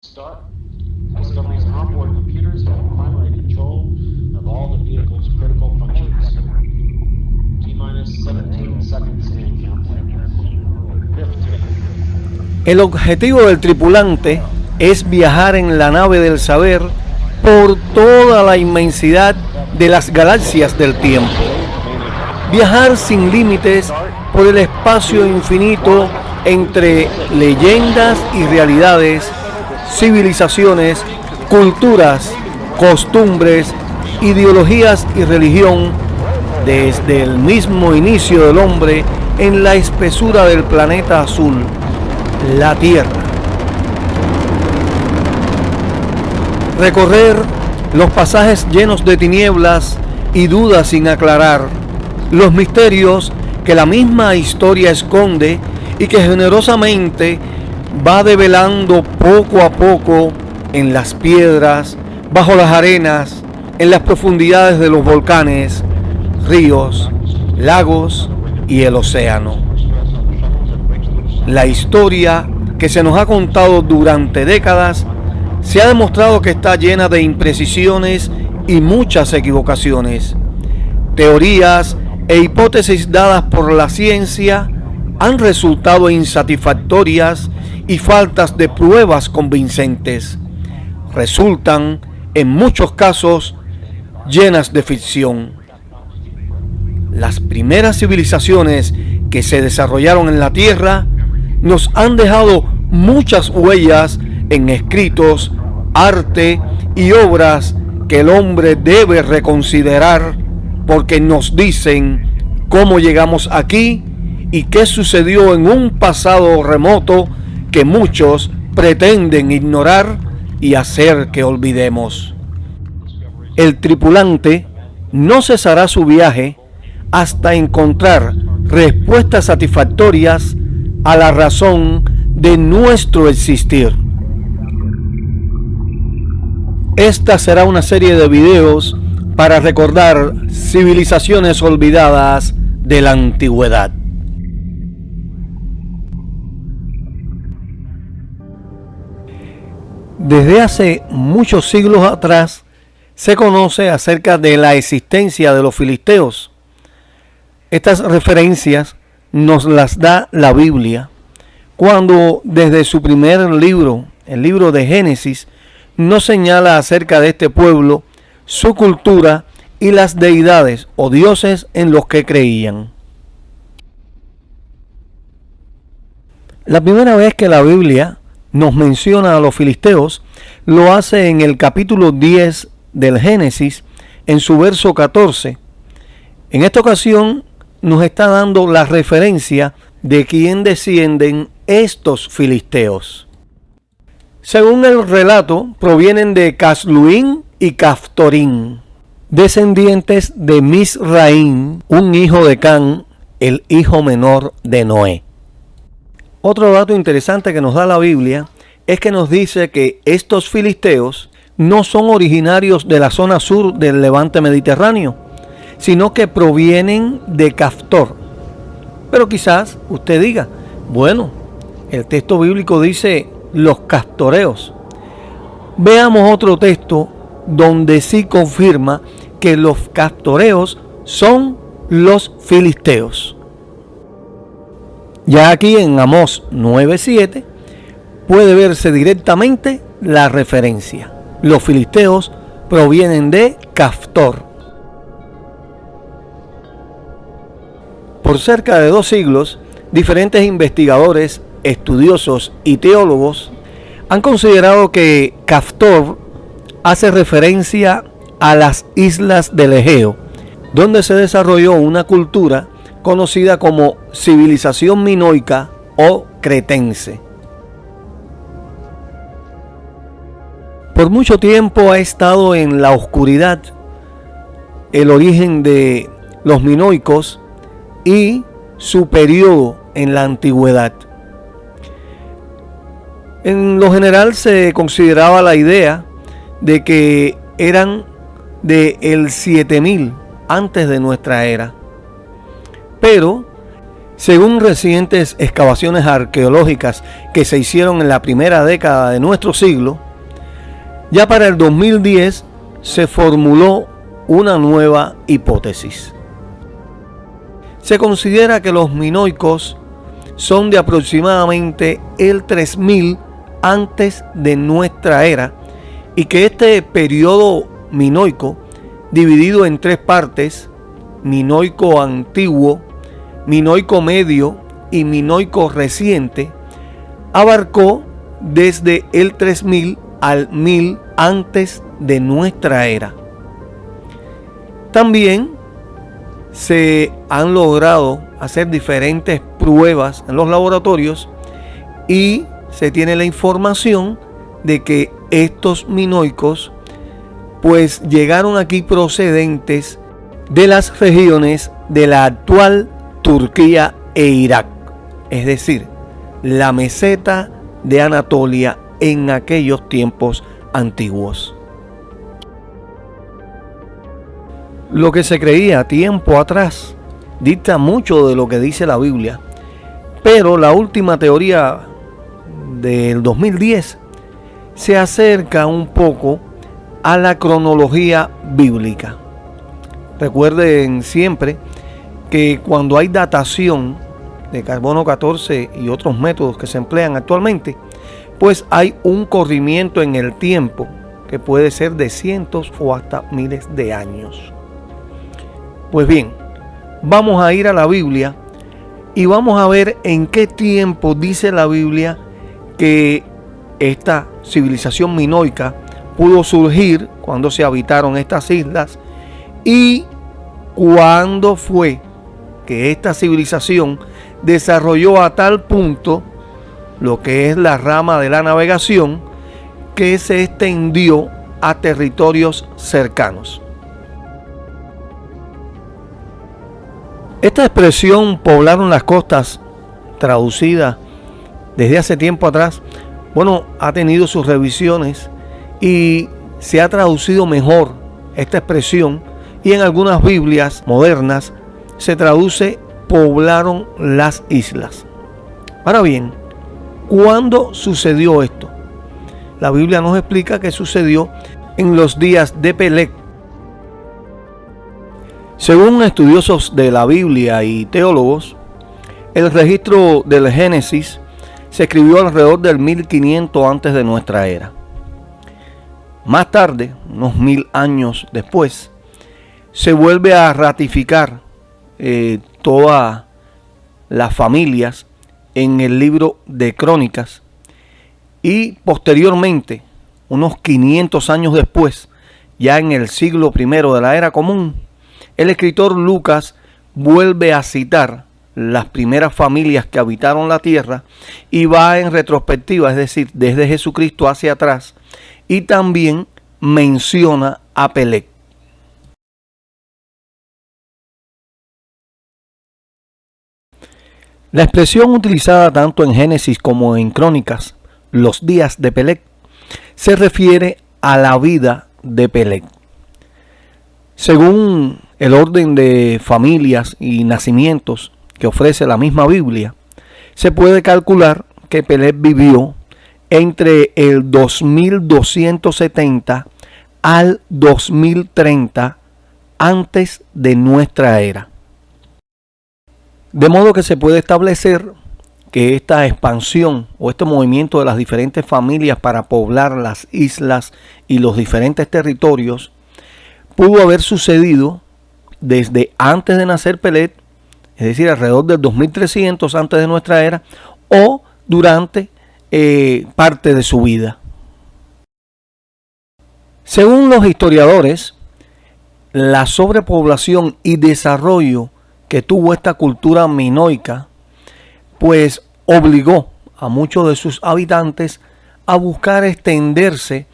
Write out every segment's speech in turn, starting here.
Start. Discovery's onboard computers have primary control of all the vehicle's critical functions. T-minus 17 seconds and counting. 15. El objetivo del tripulante es viajar en la nave del saber por toda la inmensidad de las galaxias del tiempo. Viajar sin límites por el espacio infinito entre leyendas y realidades, civilizaciones, culturas, costumbres, ideologías y religión, desde el mismo inicio del hombre en la espesura del planeta azul, la Tierra. Recorrer los pasajes llenos de tinieblas y dudas sin aclarar, los misterios que la misma historia esconde y que generosamente va develando poco a poco en las piedras, bajo las arenas, en las profundidades de los volcanes, ríos, lagos y el océano. La historia que se nos ha contado durante décadas se ha demostrado que está llena de imprecisiones y muchas equivocaciones. Teorías e hipótesis dadas por la ciencia han resultado insatisfactorias y faltas de pruebas convincentes. Resultan, en muchos casos, llenas de ficción. Las primeras civilizaciones que se desarrollaron en la Tierra nos han dejado muchas huellas en escritos, arte y obras que el hombre debe reconsiderar, porque nos dicen cómo llegamos aquí y qué sucedió en un pasado remoto que muchos pretenden ignorar y hacer que olvidemos. El tripulante no cesará su viaje hasta encontrar respuestas satisfactorias a la razón de nuestro existir. Esta será una serie de videos para recordar civilizaciones olvidadas de la antigüedad. Desde hace muchos siglos atrás se conoce acerca de la existencia de los filisteos. Estas referencias nos las da la Biblia, cuando desde su primer libro, el libro de Génesis, nos señala acerca de este pueblo, su cultura y las deidades o dioses en los que creían. La primera vez que la Biblia nos menciona a los filisteos, lo hace en el capítulo 10 del Génesis, en su verso 14. En esta ocasión nos está dando la referencia de quién descienden estos filisteos. Según el relato, provienen de Casluín y Caftorín, descendientes de Misraín, un hijo de Can, el hijo menor de Noé. Otro dato interesante que nos da la Biblia es que nos dice que estos filisteos no son originarios de la zona sur del levante mediterráneo, sino que provienen de Caftor. Pero quizás usted diga, bueno, el texto bíblico dice los caftoreos. Veamos otro texto donde sí confirma que los caftoreos son los filisteos. Ya aquí en Amós 9:7 puede verse directamente la referencia. Los filisteos provienen de Caftor. Por cerca de 2 siglos, diferentes investigadores, estudiosos y teólogos han considerado que Caftor hace referencia a las islas del Egeo, donde se desarrolló una cultura conocida como civilización minoica o cretense. Por mucho tiempo ha estado en la oscuridad el origen de los minoicos y su periodo en la antigüedad. En lo general se consideraba la idea de que eran de el 7000 antes de nuestra era. Pero Según recientes excavaciones arqueológicas que se hicieron en la primera década de nuestro siglo, ya para el 2010 se formuló una nueva hipótesis. Se considera que los minoicos son de aproximadamente el 3000 antes de nuestra era y que este periodo minoico, dividido en tres partes, minoico antiguo, minoico medio y minoico reciente, abarcó desde el 3000 al 1000 antes de nuestra era. También se han logrado hacer diferentes pruebas en los laboratorios y se tiene la información de que estos minoicos pues llegaron aquí procedentes de las regiones de la actual Turquía e Irak, es decir, la meseta de Anatolia en aquellos tiempos antiguos. Lo que se creía tiempo atrás dicta mucho de lo que dice la Biblia, pero la última teoría del 2010 se acerca un poco a la cronología bíblica. Recuerden siempre que cuando hay datación de carbono 14 y otros métodos que se emplean actualmente, pues hay un corrimiento en el tiempo que puede ser de cientos o hasta miles de años. Pues bien, vamos a ir a la Biblia y vamos a ver en qué tiempo dice la Biblia que esta civilización minoica pudo surgir, cuando se habitaron estas islas y cuándo fue que esta civilización desarrolló a tal punto lo que es la rama de la navegación que se extendió a territorios cercanos. Esta expresión poblaron las costas, traducida desde hace tiempo atrás, ha tenido sus revisiones y se ha traducido mejor esta expresión, y en algunas Biblias modernas se traduce poblaron las islas. Ahora bien, ¿cuándo sucedió esto? La Biblia nos explica que sucedió en los días de Peleg. Según estudiosos de la Biblia y teólogos, el registro del Génesis se escribió alrededor del 1500 antes de nuestra era. Más tarde, unos 1000 años después, se vuelve a ratificar todas las familias en el libro de Crónicas, y posteriormente, unos 500 años después, ya en el siglo I de la era común, el escritor Lucas vuelve a citar las primeras familias que habitaron la tierra y va en retrospectiva, es decir, desde Jesucristo hacia atrás, y también menciona a Peleg. La expresión utilizada tanto en Génesis como en Crónicas, los días de Peleg, se refiere a la vida de Peleg. Según el orden de familias y nacimientos que ofrece la misma Biblia, se puede calcular que Peleg vivió entre el 2270 al 2030 antes de nuestra era. De modo que se puede establecer que esta expansión o este movimiento de las diferentes familias para poblar las islas y los diferentes territorios pudo haber sucedido desde antes de nacer Peleg, es decir, alrededor del 2300 antes de nuestra era, o durante parte de su vida. Según los historiadores, la sobrepoblación y desarrollo que tuvo esta cultura minoica, pues obligó a muchos de sus habitantes a buscar extenderse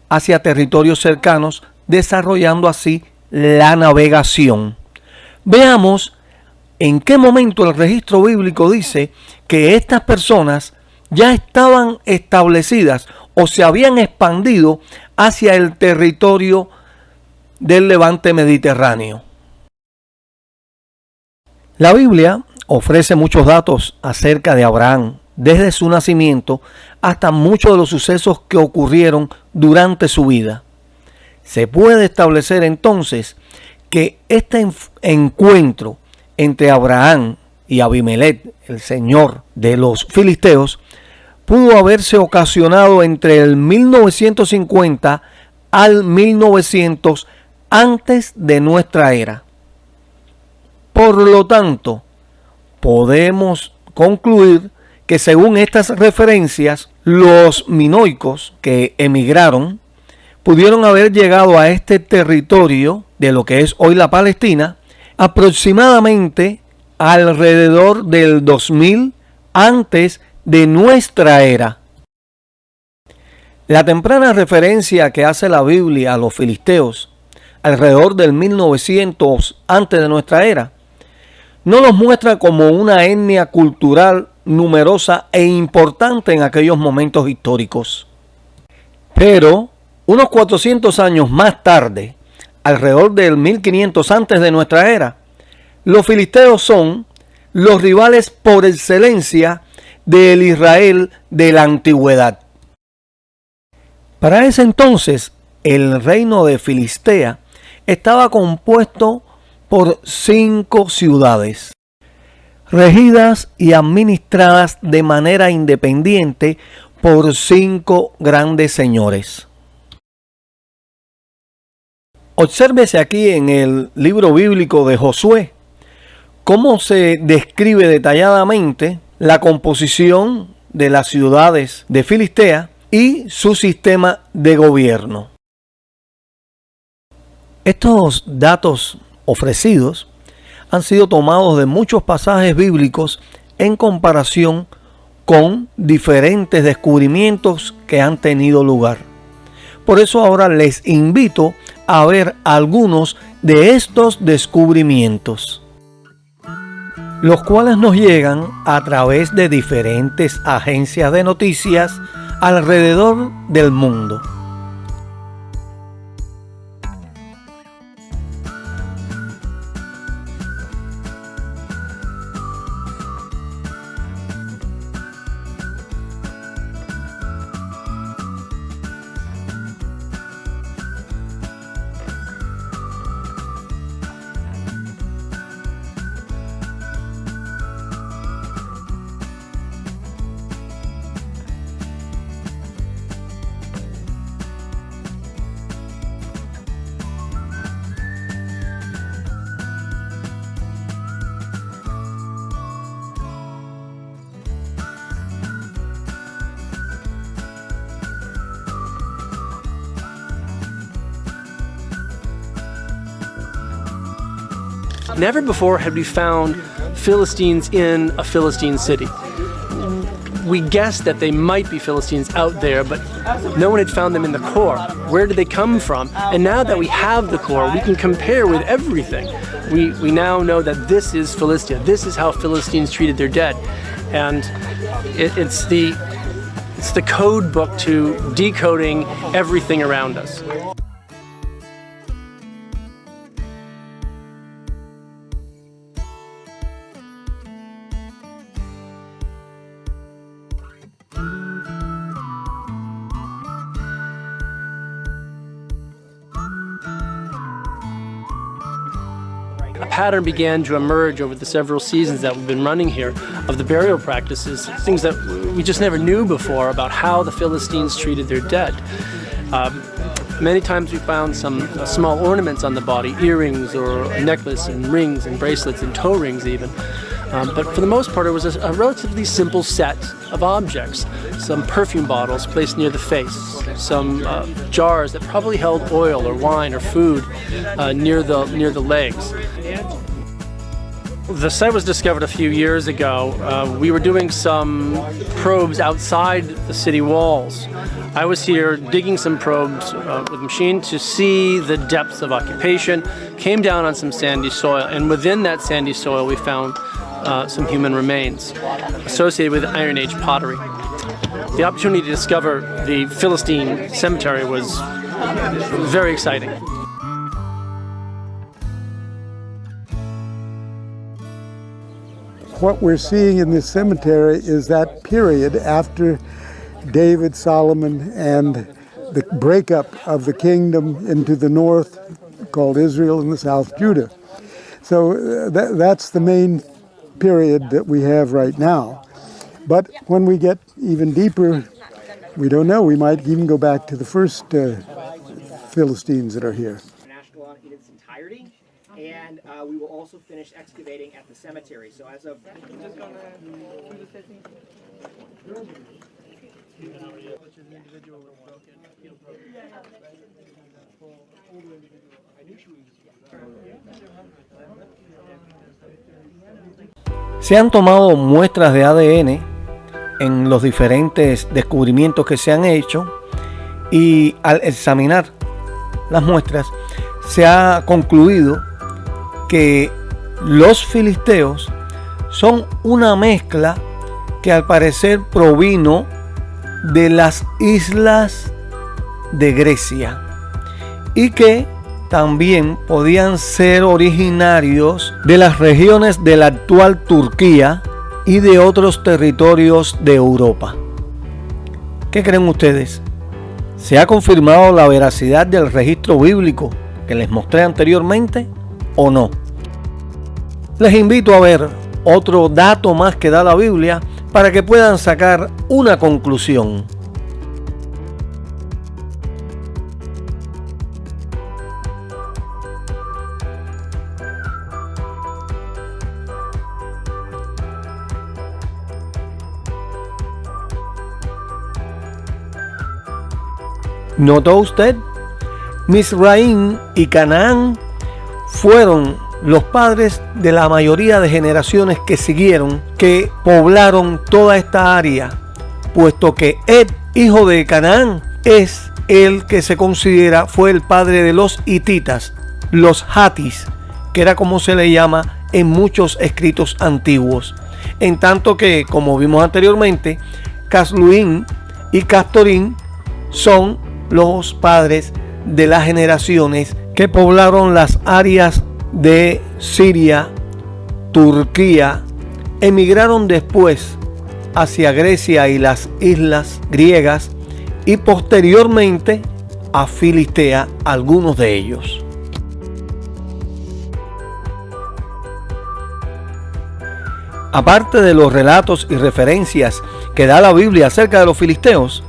hacia territorios cercanos, desarrollando así la navegación. Veamos en qué momento el registro bíblico dice que estas personas ya estaban establecidas o se habían expandido hacia el territorio del levante mediterráneo. La Biblia ofrece muchos datos acerca de Abraham, desde su nacimiento hasta muchos de los sucesos que ocurrieron durante su vida. Se puede establecer entonces que este encuentro entre Abraham y Abimelech, el señor de los filisteos, pudo haberse ocasionado entre el 1950 al 1900 antes de nuestra era. Por lo tanto, podemos concluir que según estas referencias, los minoicos que emigraron pudieron haber llegado a este territorio de lo que es hoy la Palestina aproximadamente alrededor del 2000 antes de nuestra era. La temprana referencia que hace la Biblia a los filisteos alrededor del 1900 antes de nuestra era no los muestra como una etnia cultural numerosa e importante en aquellos momentos históricos. Pero unos 400 años más tarde, alrededor del 1500 antes de nuestra era, los filisteos son los rivales por excelencia del Israel de la antigüedad. Para ese entonces, el reino de Filistea estaba compuesto por 5 ciudades, regidas y administradas de manera independiente por 5 grandes señores. Obsérvese aquí en el libro bíblico de Josué cómo se describe detalladamente la composición de las ciudades de Filistea y su sistema de gobierno. Estos datos ofrecidos han sido tomados de muchos pasajes bíblicos en comparación con diferentes descubrimientos que han tenido lugar. Por eso ahora les invito a ver algunos de estos descubrimientos, los cuales nos llegan a través de diferentes agencias de noticias alrededor del mundo. Never before had we found Philistines in a Philistine city. We guessed that they might be Philistines out there, but no one had found them in the core. Where did they come from? And now that we have the core, we can compare with everything. We now know that this is Philistia. This is how Philistines treated their dead. And it's the code book to decoding everything around us. A pattern began to emerge over the several seasons that we've been running here of the burial practices, things that we just never knew before about how the Philistines treated their dead. Many times we found some small ornaments on the body, earrings or a necklace and rings and bracelets and toe rings even. But for the most part, it was a relatively simple set of objects. Some perfume bottles placed near the face, some jars that probably held oil or wine or food near the legs. The site was discovered a few years ago. We were doing some probes outside the city walls. I was here digging some probes with a machine to see the depths of occupation, came down on some sandy soil, and within that sandy soil we found some human remains associated with Iron Age pottery. The opportunity to discover the Philistine cemetery was very exciting. what we're seeing in this cemetery is that period after David, Solomon, and the breakup of the kingdom into the north, called Israel, and the south, Judah. So that's the main period that we have right now. But when we get even deeper, we don't know. We might even go back to the first Philistines that are here. Ashkelon in its entirety, and we will also finish excavating at the cemetery. So as of Se han tomado muestras de ADN en los diferentes descubrimientos que se han hecho, y al examinar las muestras se ha concluido que los filisteos son una mezcla que al parecer provino de las islas de Grecia y que también podían ser originarios de las regiones de la actual Turquía y de otros territorios de Europa. ¿Qué creen ustedes? ¿Se ha confirmado la veracidad del registro bíblico que les mostré anteriormente o no? Les invito a ver otro dato más que da la Biblia para que puedan sacar una conclusión. ¿Notó usted? Misraim y Canaán fueron los padres de la mayoría de generaciones que siguieron, que poblaron toda esta área, puesto que Ed, hijo de Canaán, es el que se considera fue el padre de los hititas, los hatis, que era como se le llama en muchos escritos antiguos. En tanto que, como vimos anteriormente, Casluhín y Castorín son los padres de las generaciones que poblaron las áreas de Siria, Turquía, emigraron después hacia Grecia y las islas griegas y posteriormente a Filistea, algunos de ellos. Aparte de los relatos y referencias que da la Biblia acerca de los filisteos,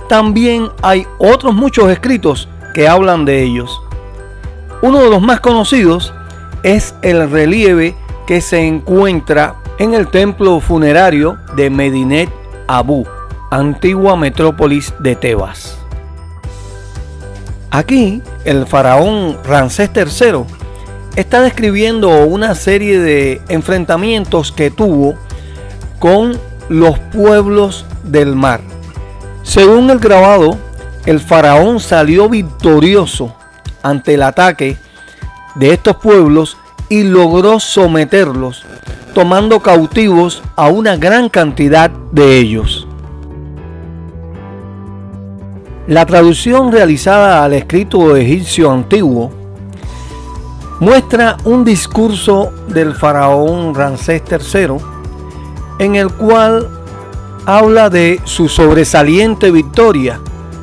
también hay otros muchos escritos que hablan de ellos. Uno de los más conocidos es el relieve que se encuentra en el templo funerario de Medinet Abu, antigua metrópolis de Tebas. Aquí el faraón Ramsés III está describiendo una serie de enfrentamientos que tuvo con los pueblos del mar. Según el grabado, el faraón salió victorioso ante el ataque de estos pueblos y logró someterlos, tomando cautivos a una gran cantidad de ellos. La traducción realizada al escrito egipcio antiguo muestra un discurso del faraón Ramsés III en el cual habla de su sobresaliente victoria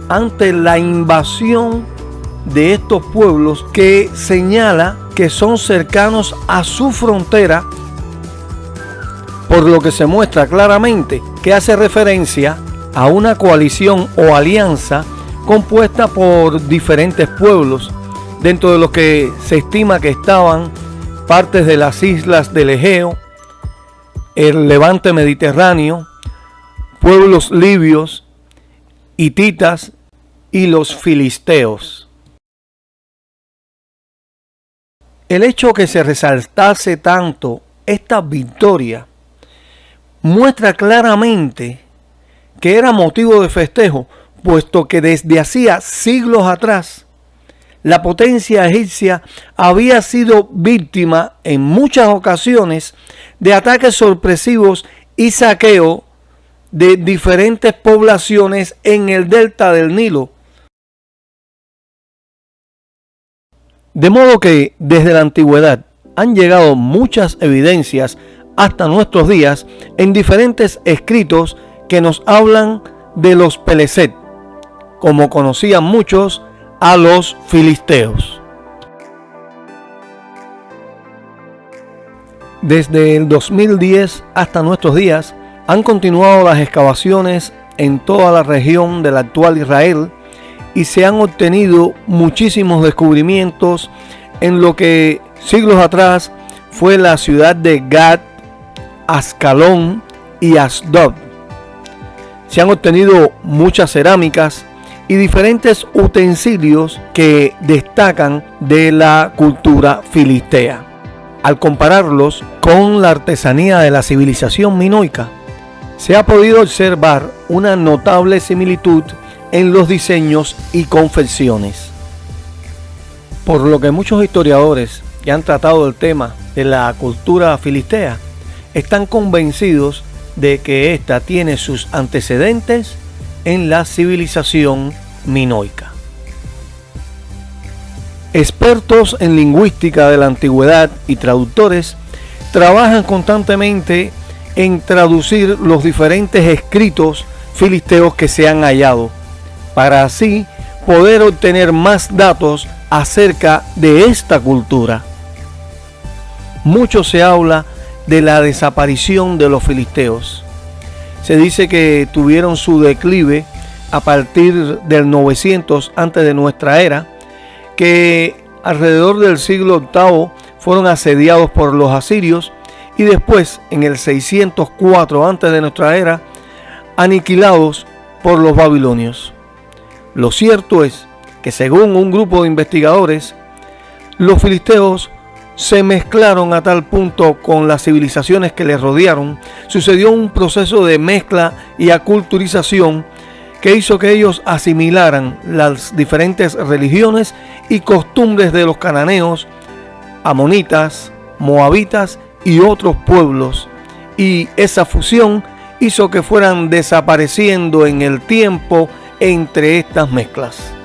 ante la invasión de estos pueblos, que señala que son cercanos a su frontera, por lo que se muestra claramente que hace referencia a una coalición o alianza compuesta por diferentes pueblos, dentro de los que se estima que estaban partes de las islas del Egeo, el levante mediterráneo, pueblos libios, hititas y los filisteos. El hecho que se resaltase tanto esta victoria muestra claramente que era motivo de festejo, puesto que desde hacía siglos atrás la potencia egipcia había sido víctima en muchas ocasiones de ataques sorpresivos y saqueo de diferentes poblaciones en el delta del Nilo. De modo que desde la antigüedad han llegado muchas evidencias hasta nuestros días en diferentes escritos que nos hablan de los Peleset, como conocían muchos a los filisteos. Desde el 2010 hasta nuestros días han continuado las excavaciones en toda la región del actual Israel y se han obtenido muchísimos descubrimientos en lo que siglos atrás fue la ciudad de Gat, Ascalón y Asdod. Se han obtenido muchas cerámicas y diferentes utensilios que destacan de la cultura filistea. Al compararlos con la artesanía de la civilización minoica, se ha podido observar una notable similitud en los diseños y confecciones. Por lo que muchos historiadores que han tratado el tema de la cultura filistea están convencidos de que ésta tiene sus antecedentes en la civilización minoica. Expertos en lingüística de la antigüedad y traductores trabajan constantemente en traducir los diferentes escritos filisteos que se han hallado, para así poder obtener más datos acerca de esta cultura. Mucho se habla de la desaparición de los filisteos. Se dice que tuvieron su declive a partir del 900 antes de nuestra era, que alrededor del siglo VIII fueron asediados por los asirios y después en el 604 antes de nuestra era aniquilados por los babilonios. Lo cierto es que según un grupo de investigadores, los filisteos se mezclaron a tal punto con las civilizaciones que les rodearon, sucedió un proceso de mezcla y aculturización que hizo que ellos asimilaran las diferentes religiones y costumbres de los cananeos, amonitas, moabitas y otros pueblos, y esa fusión hizo que fueran desapareciendo en el tiempo entre estas mezclas.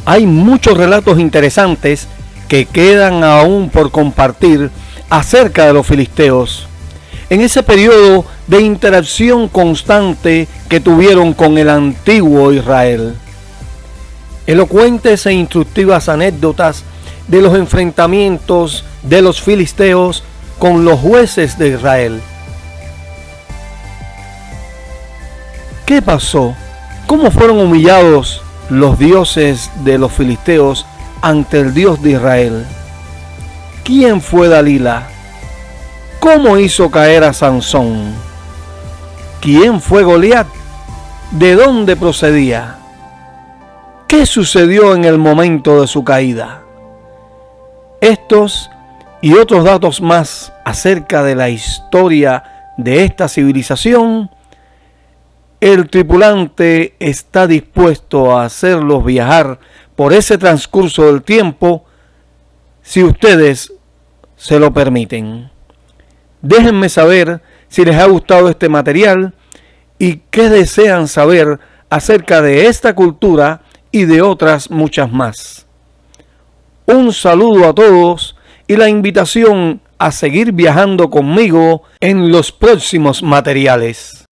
Hay muchos relatos interesantes que quedan aún por compartir acerca de los filisteos, en ese periodo de interacción constante que tuvieron con el antiguo Israel. Elocuentes e instructivas anécdotas de los enfrentamientos de los filisteos con los jueces de Israel. ¿Qué pasó? ¿Cómo fueron humillados los dioses de los filisteos ante el Dios de Israel? ¿Quién fue Dalila? ¿Cómo hizo caer a Sansón? ¿Quién fue Goliat? ¿De dónde procedía? ¿Qué sucedió en el momento de su caída? Estos y otros datos más acerca de la historia de esta civilización, el tripulante está dispuesto a hacerlos viajar por ese transcurso del tiempo si ustedes se lo permiten. Déjenme saber si les ha gustado este material y qué desean saber acerca de esta cultura y de otras muchas más. Un saludo a todos y la invitación a seguir viajando conmigo en los próximos materiales.